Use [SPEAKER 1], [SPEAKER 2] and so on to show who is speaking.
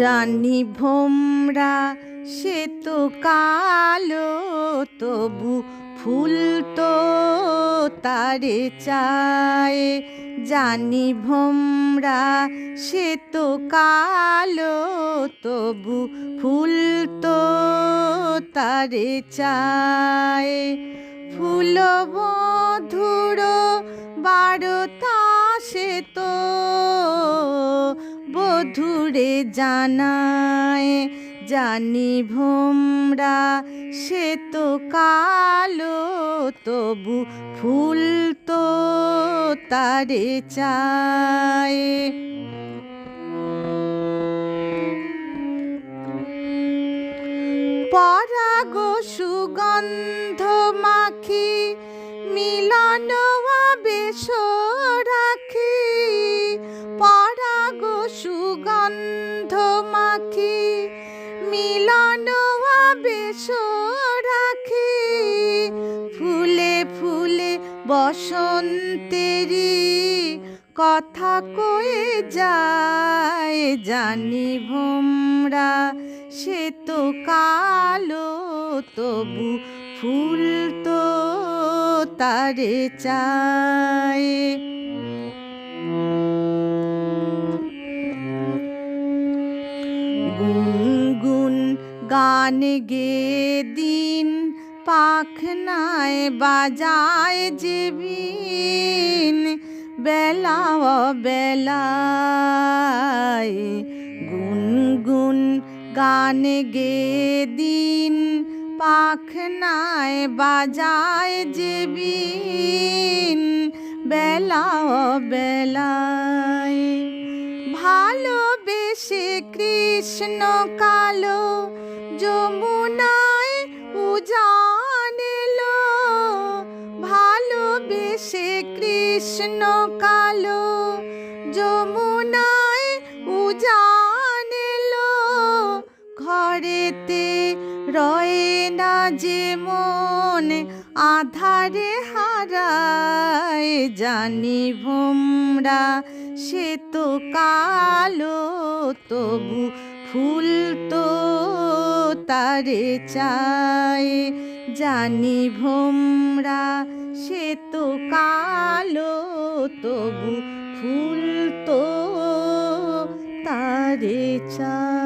[SPEAKER 1] জানি ভোমরা সে তো কালো, তবু ফুল তো তারে চায়। জানি ভোমরা সে তো কালো, তবু ফুল তো তারে চায়। ফুল বধুর বারতা সে তো বধুরে জানায়। জানি ভোমরা সে তো কালো, তবু ফুল তো তারে চায়। পরাগ সুগন্ধ মাখি মিলন আবেশ রাখি। পরাগ সুগন্ধ মাখি মিলন আবেশ রাখি। ফুলে ফুলে বসন্তেরি কথা কয়ে যায়। জানি ভোমরা সে তো কালো, তবু ফুল তো তারে চায়। গুনগুন গান গে দিন পাখনায় বাজায় যে বিন বেলা বেলায়। গুনগুন গান গে দিন পাখনায় বাজায় যে বিন বেলা বেলায়। ভালোবেসে কৃষ্ণ কালো যমুনায় উজান এলো। ভালোবেসে কৃষ্ণ কালো যমুনায় উজান এলো। ঘরেতে রয়ে না যে মন আধারে হারায়। জানি ভোমরা সে তো কালো, তবু ফুল তো তারে চায়। জানি ভোমরা সে তো কালো, তবু ফুল তো তারে চায়।